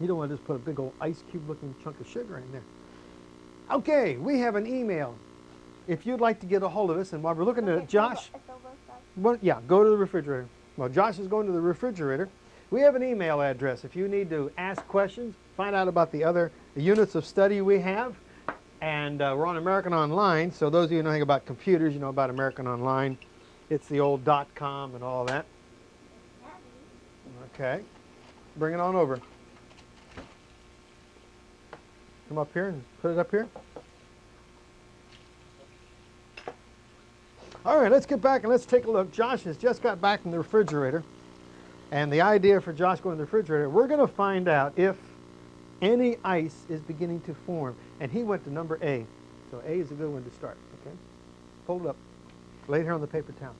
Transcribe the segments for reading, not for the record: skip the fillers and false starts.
You don't want to just put a big old ice cube looking chunk of sugar in there. Okay, we have an email. If you'd like to get a hold of us, and while we're looking at Josh, well, yeah, go to the refrigerator. Well, Josh is going to the refrigerator. We have an email address. If you need to ask questions, find out about the other units of study we have, and we're on American Online. So those of you who know anything about computers, you know about American Online. It's the old .com and all that. Okay, bring it on over. Come up here and put it up here. All right, let's get back and let's take a look. Josh has just got back from the refrigerator. And the idea for Josh going to the refrigerator, we're going to find out if any ice is beginning to form. And he went to number A. So A is a good one to start. Okay? Hold it up. Lay it here on the paper towel.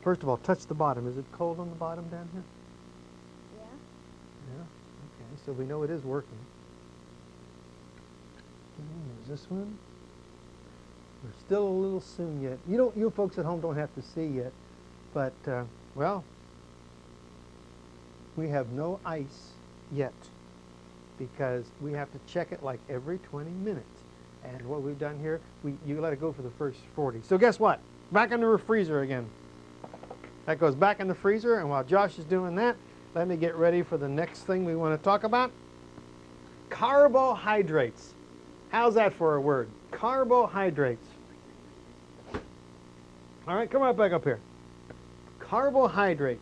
First of all, touch the bottom. Is it cold on the bottom down here? Yeah. Yeah? Okay, so we know it is working. There's this one. We're still a little soon yet. You folks at home don't have to see yet, but well, we have no ice yet because we have to check it like every 20 minutes. And what we've done here, you let it go for the first 40. So guess what? Back in the freezer again. That goes back in the freezer, and while Josh is doing that, let me get ready for the next thing we want to talk about. Carbohydrates. How's that for a word? Carbohydrates. All right, come right back up here. Carbohydrates.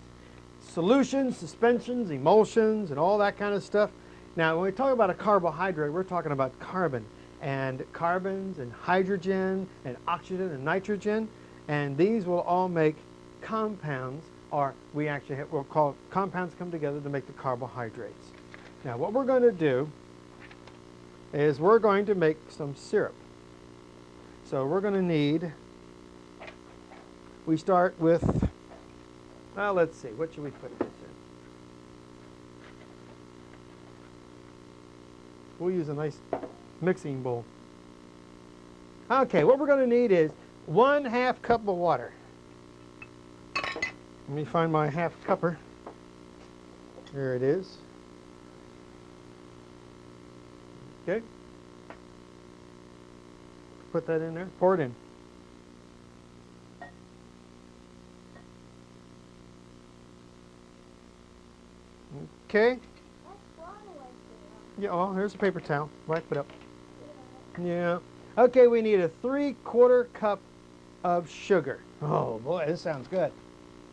Solutions, suspensions, emulsions, and all that kind of stuff. Now, when we talk about a carbohydrate, we're talking about carbon. And carbons and hydrogen and oxygen and nitrogen. And these will all make compounds, or we'll call compounds come together to make the carbohydrates. Now, what we're going to do is we're going to make some syrup. So we're going to need, we start with, well, let's see, what should we put this in? We'll use a nice mixing bowl. Okay, what we're going to need is 1/2 cup of water. Let me find my half cupper. There it is. Okay. Put that in there. Pour it in. Okay. Yeah, oh, here's a paper towel. Wipe it up. Yeah. Okay, we need a 3/4 cup of sugar. Oh boy, this sounds good.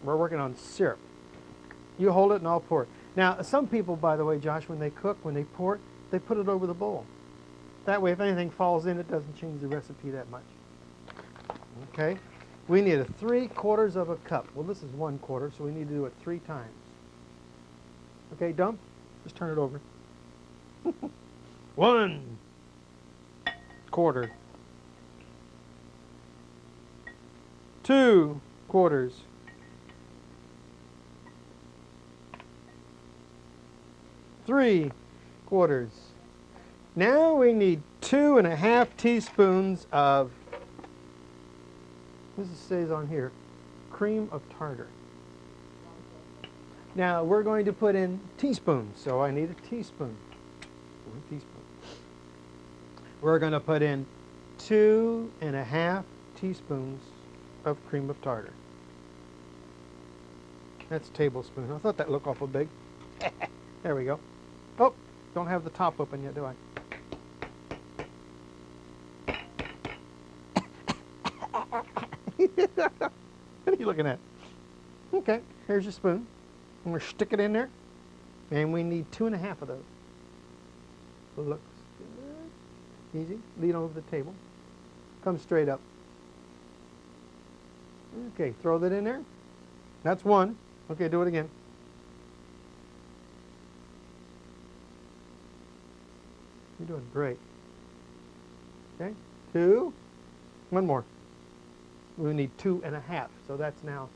We're working on syrup. You hold it and I'll pour it. Now, some people, by the way, Josh, when they cook, when they pour it, they put it over the bowl. That way, if anything falls in, it doesn't change the recipe that much. Okay. We need a 3/4 of a cup. Well, this is 1/4, so we need to do it 3 times. Okay, dump. Just turn it over. 1/4. 2/4. 3/4. Now we need 2½ teaspoons of, this says on here, cream of tartar. Now we're going to put in teaspoons, so I need a teaspoon. 1 teaspoon. We're going to put in 2½ teaspoons of cream of tartar. That's a tablespoon. I thought that looked awful big. There we go. Oh, don't have the top open yet, do I? What are you looking at? Okay, here's your spoon. I'm going to stick it in there. And we need 2½ of those. Looks good. Easy. Lean over the table. Come straight up. Okay, throw that in there. That's 1. Okay, do it again. You're doing great. Okay, 2. 1 more. We need 2½. So that's now.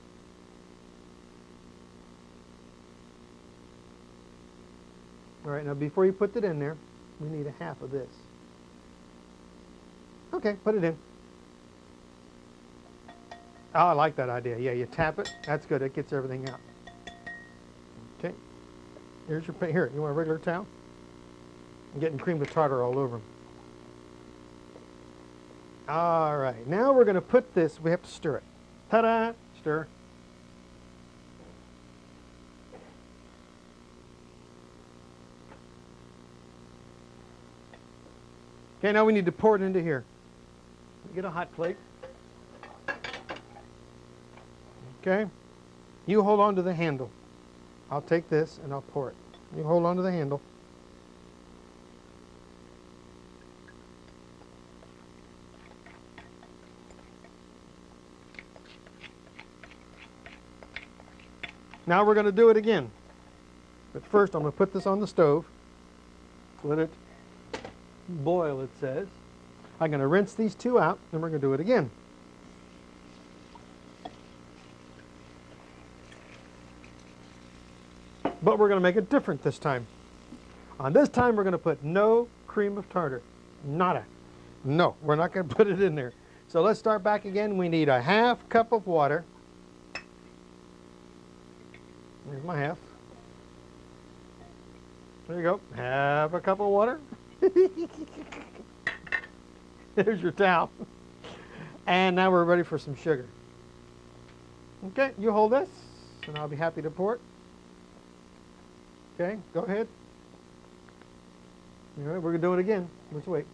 All right, now before you put it in there, we need 1/2 of this. Okay, put it in. Oh, I like that idea. Yeah, you tap it. That's good. It gets everything out. Okay. Here's your here. You want a regular towel? I'm getting cream of tartar all over them. All right, now we're going to put this. We have to stir it. Ta-da! Stir. Okay, now we need to pour it into here. Get a hot plate. Okay, you hold on to the handle. I'll take this and I'll pour it. You hold on to the handle. Now we're going to do it again. But first I'm going to put this on the stove. Let it boil, it says. I'm going to rinse these two out, and we're going to do it again. But we're going to make it different this time. On this time, we're going to put no cream of tartar. Nada. No, we're not going to put it in there. So let's start back again. We need a half cup of water. Here's my half. There you go. Half a cup of water. There's your towel. And now we're ready for some sugar. Okay, you hold this, and I'll be happy to pour it. Okay, go ahead. All right, we're going to do it again. Let's wait.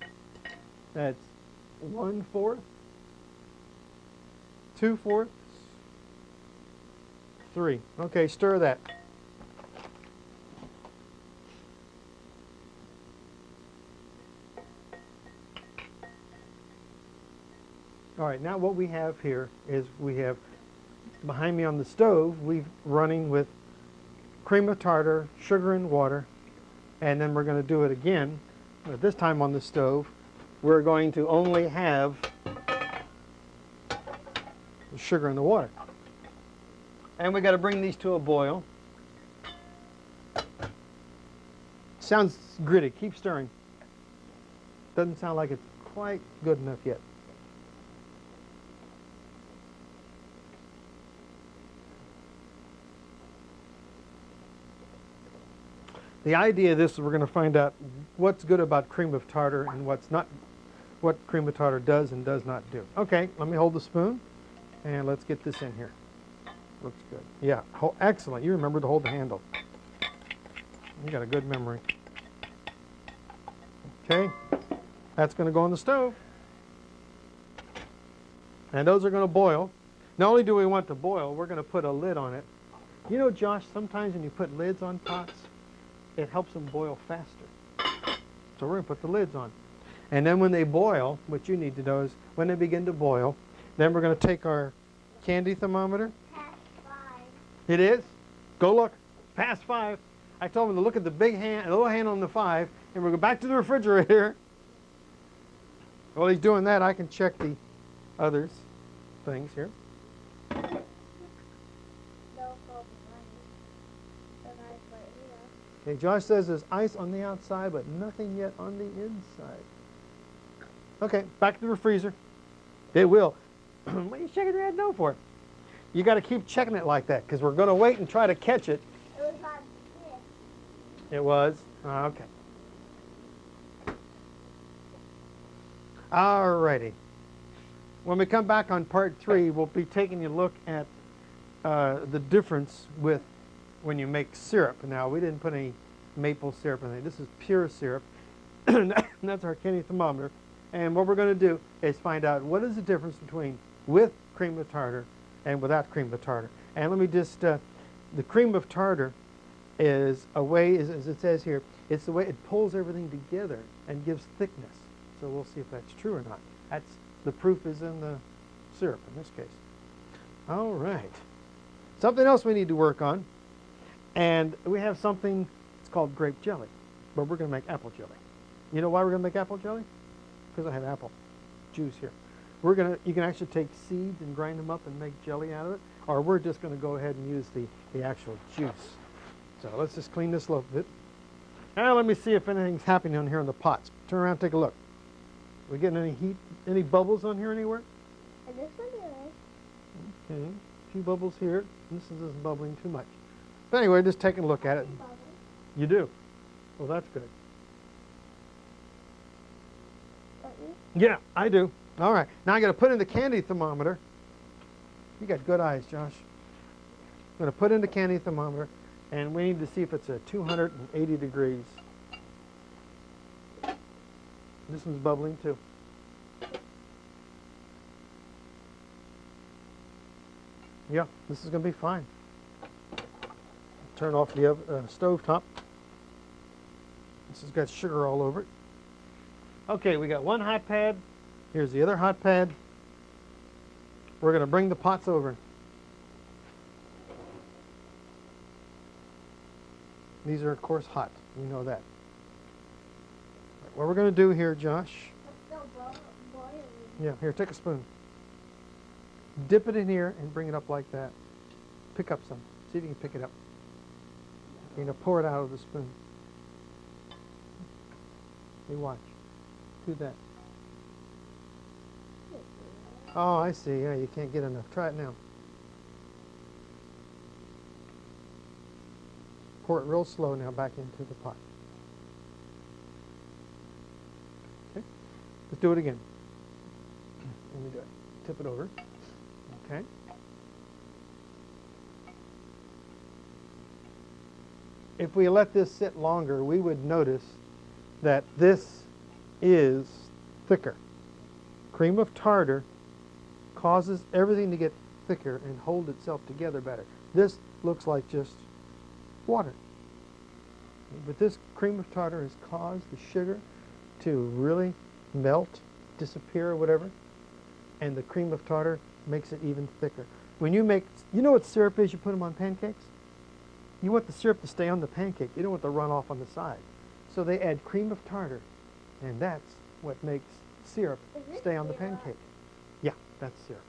That's 1/4, 2/4, 3. Okay, stir that. All right, now what we have here is we have, behind me on the stove, we're running with cream of tartar, sugar and water, and then we're going to do it again. But this time on the stove, we're going to only have the sugar and the water. And we got to bring these to a boil. Sounds gritty. Keep stirring. Doesn't sound like it's quite good enough yet. The idea of this is we're going to find out what's good about cream of tartar and what's not, what cream of tartar does and does not do. Okay, let me hold the spoon and let's get this in here. Looks good. Yeah, excellent. You remember to hold the handle. You got a good memory. Okay, that's going to go on the stove. And those are going to boil. Not only do we want to boil, we're going to put a lid on it. You know, Josh, sometimes when you put lids on pots, it helps them boil faster. So we're going to put the lids on. And then when they boil, what you need to know is when they begin to boil, then we're going to take our candy thermometer. Past 5. It is? Go look. Past 5. I told them to look at the big hand, the little hand on the 5, and we'll go back to the refrigerator. While he's doing that, I can check the others things here. No problem. The knife right here. Okay, Josh says there's ice on the outside, but nothing yet on the inside. Okay, back to the freezer. It will. What are you shaking your head no for? You got to keep checking it like that, because we're going to wait and try to catch it. It was on this. It was? Okay. Alrighty. When we come back on part 3, we'll be taking a look at the difference with when you make syrup. Now, we didn't put any maple syrup in it. This is pure syrup. That's our candy thermometer. And what we're going to do is find out what is the difference between with cream of tartar and without cream of tartar. And let me just, the cream of tartar is a way, as it says here, it's the way it pulls everything together and gives thickness. So we'll see if that's true or not. That's, the proof is in the syrup in this case. All right. Something else we need to work on. And we have something, it's called grape jelly. But we're going to make apple jelly. You know why we're going to make apple jelly? Because I have apple juice here. We're going to, you can actually take seeds and grind them up and make jelly out of it. Or we're just going to go ahead and use the actual juice. So let's just clean this a little bit. Now let me see if anything's happening on here in the pots. Turn around and take a look. We getting any heat, any bubbles on here anywhere? And this one is. Okay, a few bubbles here. This isn't bubbling too much. But anyway, just taking a look at it. You do? Well, that's good. Don't you? Yeah, I do. All right. Now I got to put in the candy thermometer. You got good eyes, Josh. I'm going to put in the candy thermometer, and we need to see if it's at 280 degrees. This one's bubbling too. Yeah, this is going to be fine. Turn off the stove top. This has got sugar all over it. Okay, we got one hot pad. Here's the other hot pad. We're going to bring the pots over. These are, of course, hot. We know that. What we're going to do here, Josh. It's still boiling. Yeah, here, take a spoon. Dip it in here and bring it up like that. Pick up some. See if you can pick it up. You're going to pour it out of the spoon. You watch. Do that. Oh, I see. Yeah, you can't get enough. Try it now. Pour it real slow now back into the pot. Okay. Let's do it again. Let me do it. Tip it over. Okay. If we let this sit longer, we would notice that this is thicker. Cream of tartar causes everything to get thicker and hold itself together better. This looks like just water. But this cream of tartar has caused the sugar to really melt, disappear, or whatever, and the cream of tartar makes it even thicker. When you make, you know what syrup is? You put them on pancakes? You want the syrup to stay on the pancake. You don't want it to run off on the side. So they add cream of tartar, and that's what makes syrup Is this stay on the syrup? pancake. Yeah, that's syrup.